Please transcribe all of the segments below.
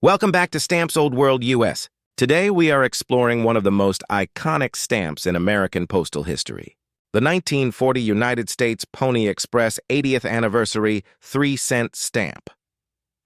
Welcome back to Stamps Old World US. Today we are exploring one of the most iconic stamps in American postal history. The 1940 United States Pony Express 80th Anniversary 3-cent stamp.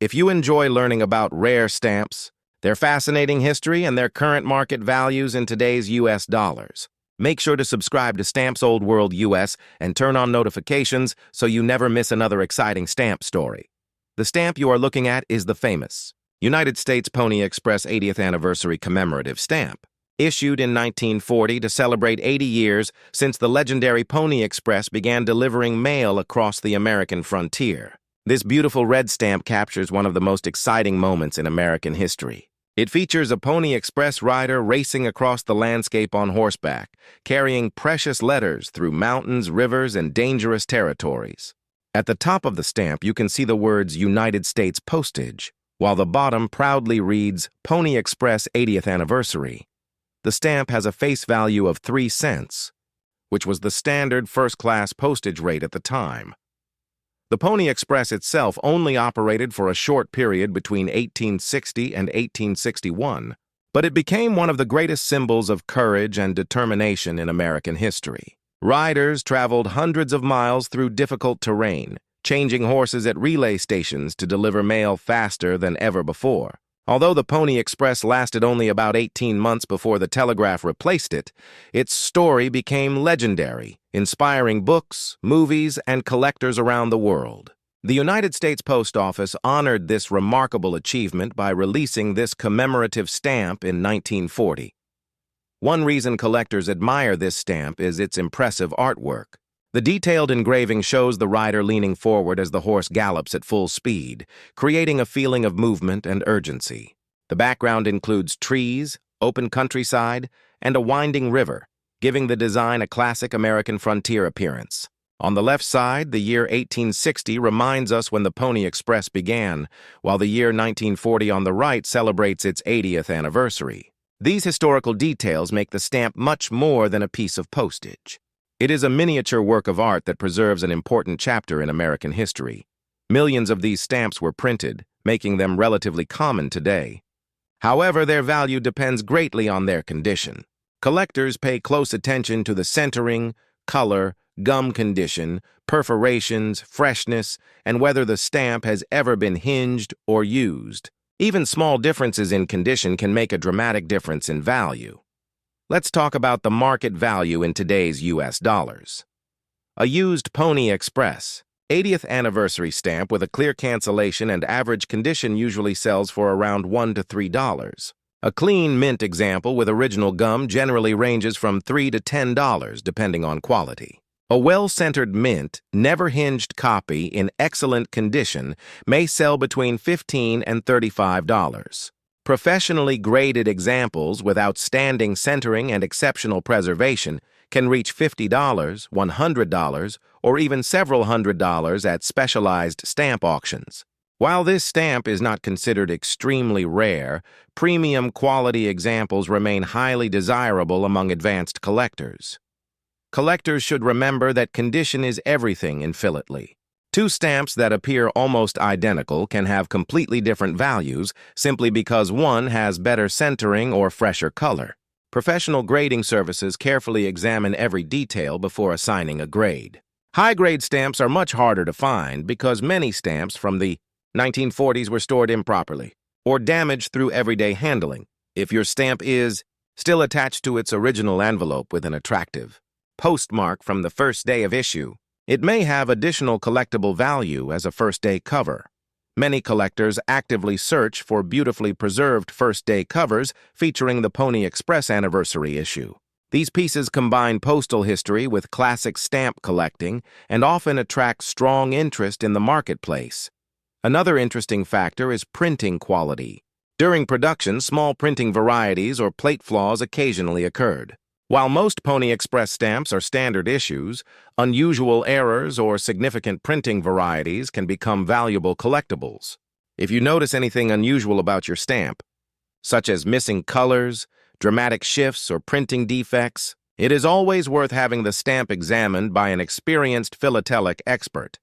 If you enjoy learning about rare stamps, their fascinating history, and their current market values in today's US dollars, make sure to subscribe to Stamps Old World US and turn on notifications so you never miss another exciting stamp story. The stamp you are looking at is the famous United States Pony Express 80th Anniversary Commemorative stamp, issued in 1940 to celebrate 80 years since the legendary Pony Express began delivering mail across the American frontier. This beautiful red stamp captures one of the most exciting moments in American history. It features a Pony Express rider racing across the landscape on horseback, carrying precious letters through mountains, rivers, and dangerous territories. At the top of the stamp, you can see the words United States Postage, while the bottom proudly reads Pony Express 80th Anniversary. The stamp has a face value of 3 cents, which was the standard first-class postage rate at the time. The Pony Express itself only operated for a short period between 1860 and 1861, but it became one of the greatest symbols of courage and determination in American history. Riders traveled hundreds of miles through difficult terrain, changing horses at relay stations to deliver mail faster than ever before. Although the Pony Express lasted only about 18 months before the telegraph replaced it, its story became legendary, inspiring books, movies, and collectors around the world. The United States Post Office honored this remarkable achievement by releasing this commemorative stamp in 1940. One reason collectors admire this stamp is its impressive artwork. The detailed engraving shows the rider leaning forward as the horse gallops at full speed, creating a feeling of movement and urgency. The background includes trees, open countryside, and a winding river, giving the design a classic American frontier appearance. On the left side, the year 1860 reminds us when the Pony Express began, while the year 1940 on the right celebrates its 80th anniversary. These historical details make the stamp much more than a piece of postage. It is a miniature work of art that preserves an important chapter in American history. Millions of these stamps were printed, making them relatively common today. However, their value depends greatly on their condition. Collectors pay close attention to the centering, color, gum condition, perforations, freshness, and whether the stamp has ever been hinged or used. Even small differences in condition can make a dramatic difference in value. Let's talk about the market value in today's US dollars. A used Pony Express 80th anniversary stamp with a clear cancellation and average condition usually sells for around $1 to $3. A clean mint example with original gum generally ranges from $3 to $10 depending on quality. A well-centered mint, never hinged copy in excellent condition may sell between $15 and $35. Professionally graded examples with outstanding centering and exceptional preservation can reach $50, $100, or even several $100s at specialized stamp auctions. While this stamp is not considered extremely rare, premium quality examples remain highly desirable among advanced collectors. Collectors should remember that condition is everything in philately. Two stamps that appear almost identical can have completely different values simply because one has better centering or fresher color. Professional grading services carefully examine every detail before assigning a grade. High-grade stamps are much harder to find because many stamps from the 1940s were stored improperly or damaged through everyday handling. If your stamp is still attached to its original envelope with an attractive postmark from the first day of issue, it may have additional collectible value as a first-day cover. Many collectors actively search for beautifully preserved first-day covers featuring the Pony Express anniversary issue. These pieces combine postal history with classic stamp collecting and often attract strong interest in the marketplace. Another interesting factor is printing quality. During production, small printing varieties or plate flaws occasionally occurred. While most Pony Express stamps are standard issues, unusual errors or significant printing varieties can become valuable collectibles. If you notice anything unusual about your stamp, such as missing colors, dramatic shifts, or printing defects, it is always worth having the stamp examined by an experienced philatelic expert.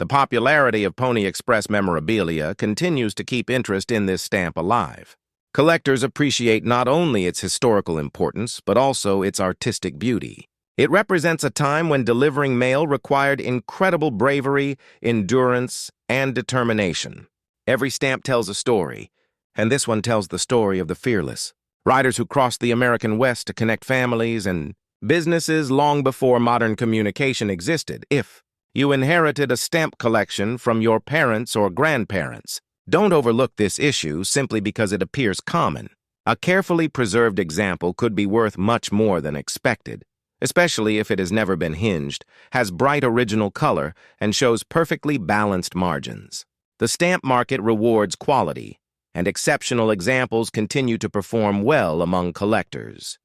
The popularity of Pony Express memorabilia continues to keep interest in this stamp alive. Collectors appreciate not only its historical importance, but also its artistic beauty. It represents a time when delivering mail required incredible bravery, endurance, and determination. Every stamp tells a story, and this one tells the story of the fearless riders who crossed the American West to connect families and businesses long before modern communication existed. If you inherited a stamp collection from your parents or grandparents, don't overlook this issue simply because it appears common. A carefully preserved example could be worth much more than expected, especially if it has never been hinged, has bright original color, and shows perfectly balanced margins. The stamp market rewards quality, and exceptional examples continue to perform well among collectors.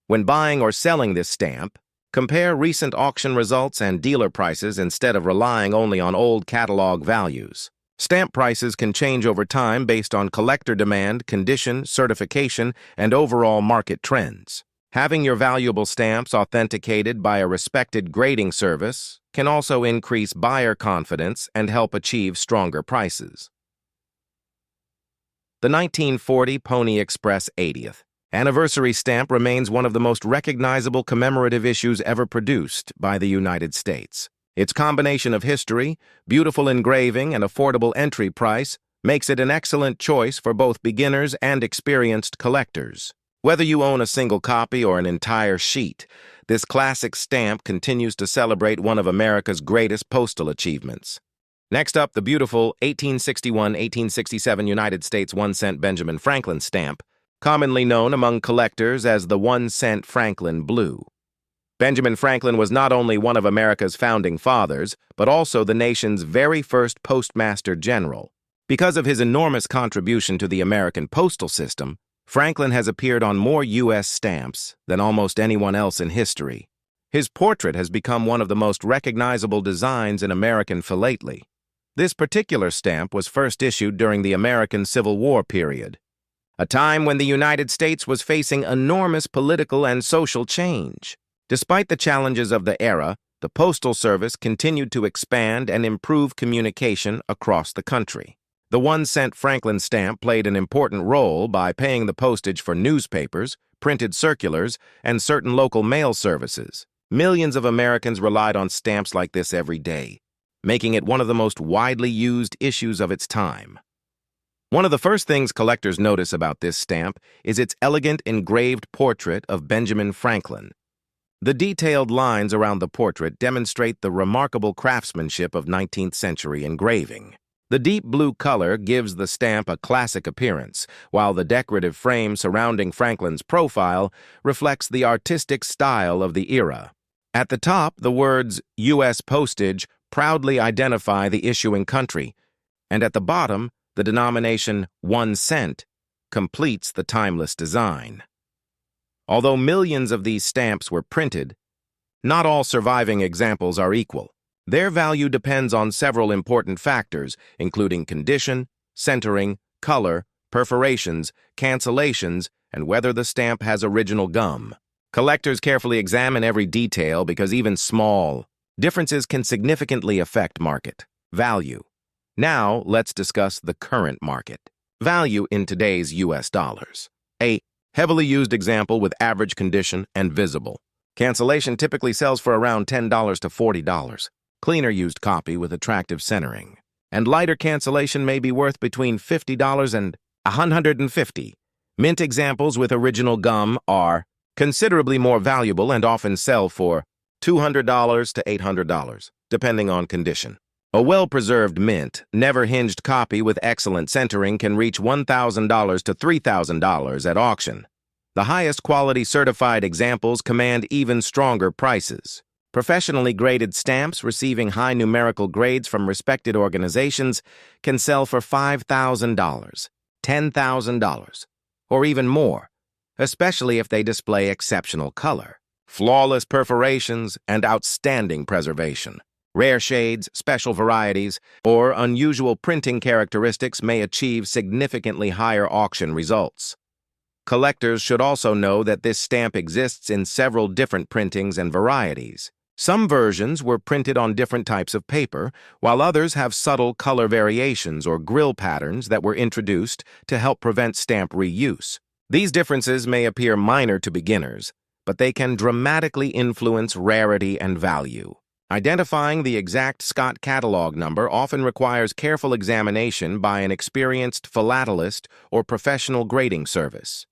When buying or selling this stamp, compare recent auction results and dealer prices instead of relying only on old catalog values. Stamp prices can change over time based on collector demand, condition, certification, and overall market trends. Having your valuable stamps authenticated by a respected grading service can also increase buyer confidence and help achieve stronger prices. The 1940 Pony Express 80th anniversary stamp remains one of the most recognizable commemorative issues ever produced by the United States. Its combination of history, beautiful engraving, and affordable entry price makes it an excellent choice for both beginners and experienced collectors. Whether you own a single copy or an entire sheet, this classic stamp continues to celebrate one of America's greatest postal achievements. Next up, the beautiful 1861-1867 United States 1-cent Benjamin Franklin stamp, commonly known among collectors as the 1-cent Franklin Blue. Benjamin Franklin was not only one of America's founding fathers, but also the nation's very first postmaster general. Because of his enormous contribution to the American postal system, Franklin has appeared on more U.S. stamps than almost anyone else in history. His portrait has become one of the most recognizable designs in American philately. This particular stamp was first issued during the American Civil War period, a time when the United States was facing enormous political and social change. Despite the challenges of the era, the Postal Service continued to expand and improve communication across the country. The 1-cent Franklin stamp played an important role by paying the postage for newspapers, printed circulars, and certain local mail services. Millions of Americans relied on stamps like this every day, making it one of the most widely used issues of its time. One of the first things collectors notice about this stamp is its elegant engraved portrait of Benjamin Franklin. The detailed lines around the portrait demonstrate the remarkable craftsmanship of 19th century engraving. The deep blue color gives the stamp a classic appearance, while the decorative frame surrounding Franklin's profile reflects the artistic style of the era. At the top, the words U.S. Postage proudly identify the issuing country, and at the bottom, the denomination 1 cent completes the timeless design. Although millions of these stamps were printed, not all surviving examples are equal. Their value depends on several important factors, including condition, centering, color, perforations, cancellations, and whether the stamp has original gum. Collectors carefully examine every detail because even small differences can significantly affect market value. Now, let's discuss the current market value in today's U.S. dollars. A heavily used example with average condition and visible cancellation typically sells for around $10 to $40. Cleaner used copy with attractive centering and lighter cancellation may be worth between $50 and $150. Mint examples with original gum are considerably more valuable and often sell for $200 to $800, depending on condition. A well-preserved mint, never-hinged copy with excellent centering can reach $1,000 to $3,000 at auction. The highest quality certified examples command even stronger prices. Professionally graded stamps receiving high numerical grades from respected organizations can sell for $5,000, $10,000, or even more, especially if they display exceptional color, flawless perforations, and outstanding preservation. Rare shades, special varieties, or unusual printing characteristics may achieve significantly higher auction results. Collectors should also know that this stamp exists in several different printings and varieties. Some versions were printed on different types of paper, while others have subtle color variations or grill patterns that were introduced to help prevent stamp reuse. These differences may appear minor to beginners, but they can dramatically influence rarity and value. Identifying the exact Scott catalog number often requires careful examination by an experienced philatelist or professional grading service.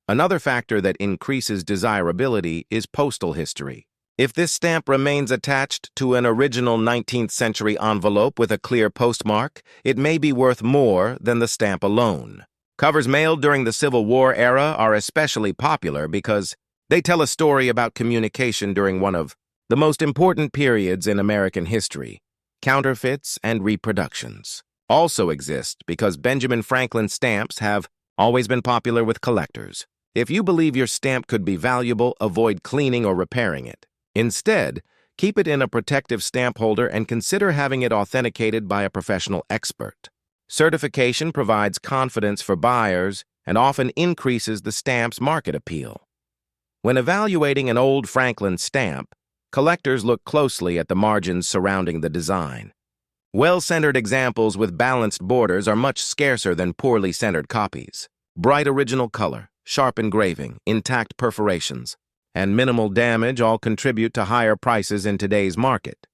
Another factor that increases desirability is postal history. If this stamp remains attached to an original 19th century envelope with a clear postmark, it may be worth more than the stamp alone. Covers mailed during the Civil War era are especially popular because they tell a story about communication during one of the most important periods in American history. Counterfeits and reproductions also exist because Benjamin Franklin stamps have always been popular with collectors. If you believe your stamp could be valuable, avoid cleaning or repairing it. Instead, keep it in a protective stamp holder and consider having it authenticated by a professional expert. Certification provides confidence for buyers and often increases the stamp's market appeal. When evaluating an old Franklin stamp, collectors look closely at the margins surrounding the design. Well-centered examples with balanced borders are much scarcer than poorly centered copies. Bright original color, sharp engraving, intact perforations, and minimal damage all contribute to higher prices in today's market.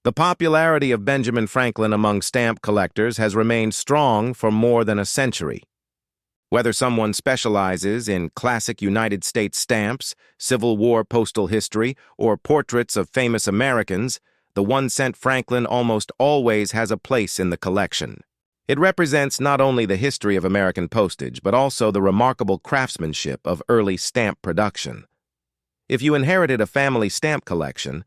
The popularity of Benjamin Franklin among stamp collectors has remained strong for more than a century. Whether someone specializes in classic United States stamps, Civil War postal history, or portraits of famous Americans, the 1-cent Franklin almost always has a place in the collection. It represents not only the history of American postage, but also the remarkable craftsmanship of early stamp production. If you inherited a family stamp collection,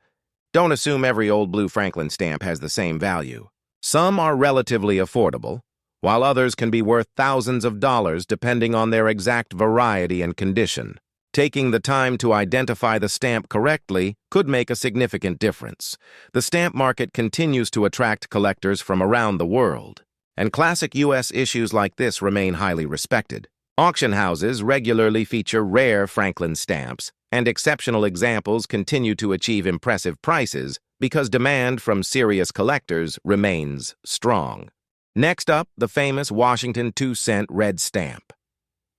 don't assume every old blue Franklin stamp has the same value. Some are relatively affordable, while others can be worth thousands of dollars depending on their exact variety and condition. Taking the time to identify the stamp correctly could make a significant difference. The stamp market continues to attract collectors from around the world, and classic U.S. issues like this remain highly respected. Auction houses regularly feature rare Franklin stamps, and exceptional examples continue to achieve impressive prices because demand from serious collectors remains strong. Next up, the famous Washington 2-cent red stamp.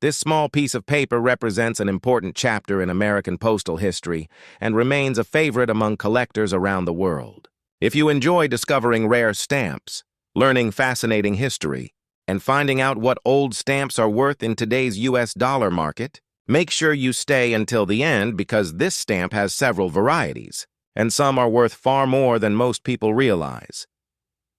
This small piece of paper represents an important chapter in American postal history and remains a favorite among collectors around the world. If you enjoy discovering rare stamps, learning fascinating history, and finding out what old stamps are worth in today's U.S. dollar market, make sure you stay until the end because this stamp has several varieties, and some are worth far more than most people realize.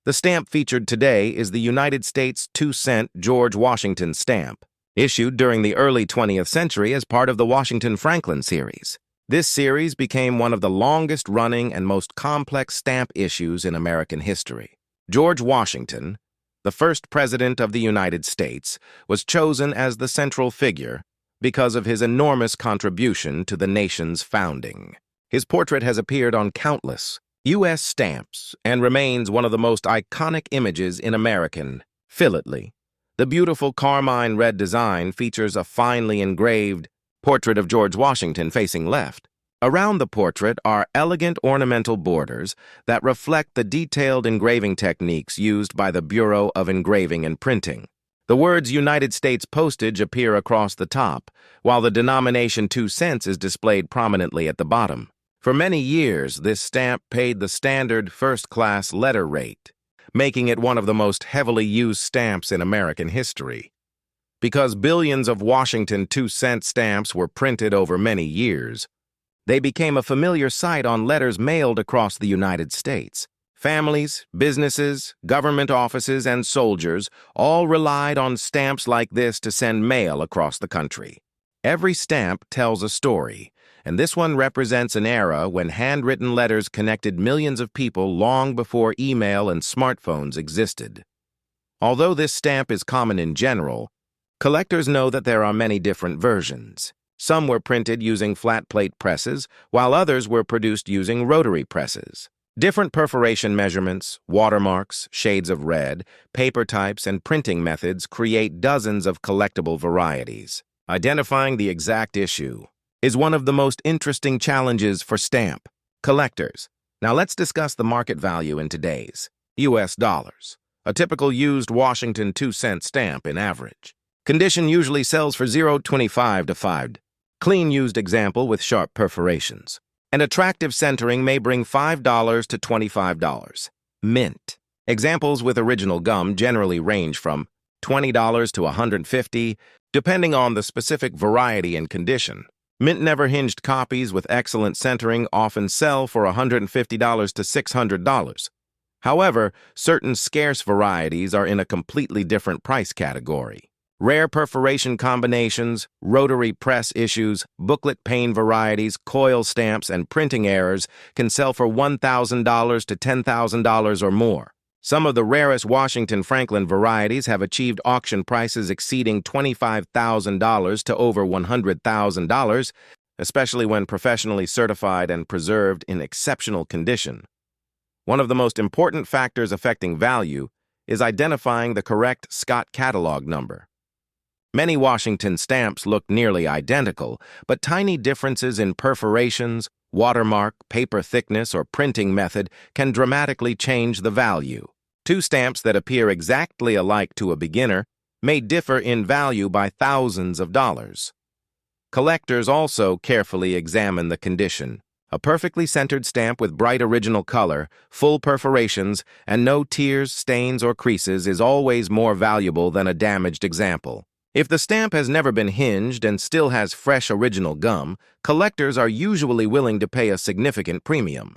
The stamp featured today is the United States 2-cent George Washington stamp, issued during the early 20th century as part of the Washington Franklin series. This series became one of the longest-running and most complex stamp issues in American history. George Washington, the first president of the United States, was chosen as the central figure because of his enormous contribution to the nation's founding. His portrait has appeared on countless U.S. stamps and remains one of the most iconic images in American philately. The beautiful carmine red design features a finely engraved portrait of George Washington facing left. Around the portrait are elegant ornamental borders that reflect the detailed engraving techniques used by the Bureau of Engraving and Printing. The words United States Postage appear across the top, while the denomination 2 cents is displayed prominently at the bottom. For many years, this stamp paid the standard first-class letter rate, making it one of the most heavily used stamps in American history. Because billions of Washington 2-cent stamps were printed over many years, they became a familiar sight on letters mailed across the United States. Families, businesses, government offices, and soldiers all relied on stamps like this to send mail across the country. Every stamp tells a story, and this one represents an era when handwritten letters connected millions of people long before email and smartphones existed. Although this stamp is common in general, collectors know that there are many different versions. Some were printed using flat plate presses, while others were produced using rotary presses. Different perforation measurements, watermarks, shades of red, paper types, and printing methods create dozens of collectible varieties. Identifying the exact issue is one of the most interesting challenges for stamp Collectors. Now let's discuss the market value in today's U.S. dollars. A typical used Washington 2-cent stamp in average condition usually sells for $0.25 to $5. Clean used example with sharp perforations. And attractive centering may bring $5 to $25. Mint. Examples with original gum generally range from $20 to $150, depending on the specific variety and condition. Mint never-hinged copies with excellent centering often sell for $150 to $600. However, certain scarce varieties are in a completely different price category. Rare perforation combinations, rotary press issues, booklet pane varieties, coil stamps, and printing errors can sell for $1,000 to $10,000 or more. Some of the rarest Washington Franklin varieties have achieved auction prices exceeding $25,000 to over $100,000, especially when professionally certified and preserved in exceptional condition. One of the most important factors affecting value is identifying the correct Scott catalog number. Many Washington stamps look nearly identical, but tiny differences in perforations, watermark, paper thickness, or printing method can dramatically change the value. Two stamps that appear exactly alike to a beginner may differ in value by thousands of dollars. Collectors also carefully examine the condition. A perfectly centered stamp with bright original color, full perforations, and no tears, stains, or creases is always more valuable than a damaged example. If the stamp has never been hinged and still has fresh original gum, collectors are usually willing to pay a significant premium.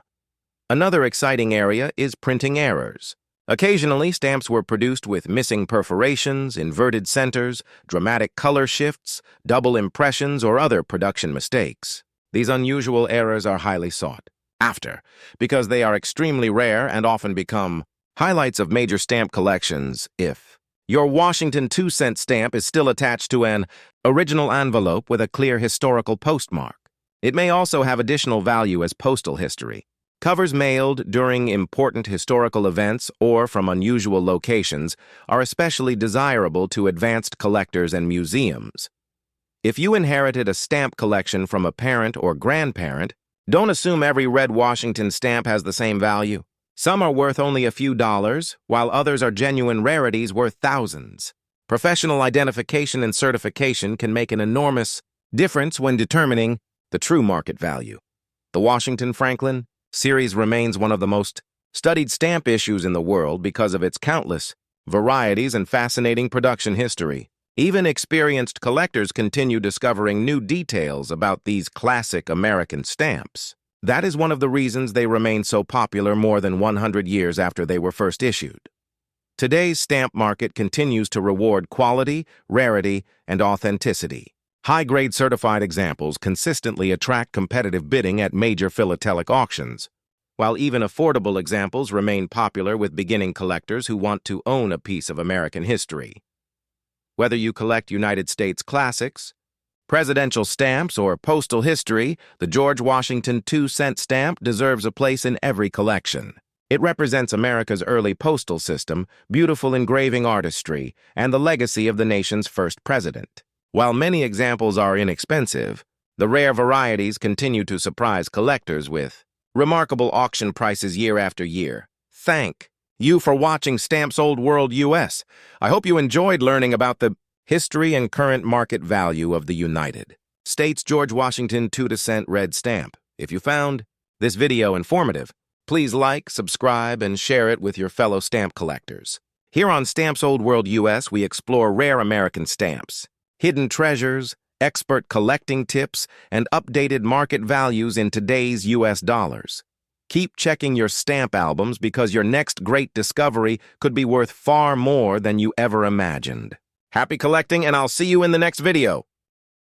Another exciting area is printing errors. Occasionally, stamps were produced with missing perforations, inverted centers, dramatic color shifts, double impressions, or other production mistakes. These unusual errors are highly sought after because they are extremely rare and often become highlights of major stamp collections if your Washington 2-cent stamp is still attached to an original envelope with a clear historical postmark. It may also have additional value as postal history. Covers mailed during important historical events or from unusual locations are especially desirable to advanced collectors and museums. If you inherited a stamp collection from a parent or grandparent, don't assume every red Washington stamp has the same value. Some are worth only a few dollars, while others are genuine rarities worth thousands. Professional identification and certification can make an enormous difference when determining the true market value. The Washington Franklin series remains one of the most studied stamp issues in the world because of its countless varieties and fascinating production history. Even experienced collectors continue discovering new details about these classic American stamps. That is one of the reasons they remain so popular more than 100 years after they were first issued. Today's stamp market continues to reward quality, rarity, and authenticity. High-grade certified examples consistently attract competitive bidding at major philatelic auctions, while even affordable examples remain popular with beginning collectors who want to own a piece of American history. Whether you collect United States classics, presidential stamps, or postal history, the George Washington 2-cent stamp deserves a place in every collection. It represents America's early postal system, beautiful engraving artistry, and the legacy of the nation's first president. While many examples are inexpensive, the rare varieties continue to surprise collectors with remarkable auction prices year after year. Thank you for watching Stamps Old World US. I hope you enjoyed learning about the history and current market value of the United States George Washington 2-cent red stamp. If you found this video informative, please like, subscribe, and share it with your fellow stamp collectors. Here on Stamps Old World US, we explore rare American stamps, hidden treasures, expert collecting tips, and updated market values in today's US dollars. Keep checking your stamp albums because your next great discovery could be worth far more than you ever imagined. Happy collecting, and I'll see you in the next video.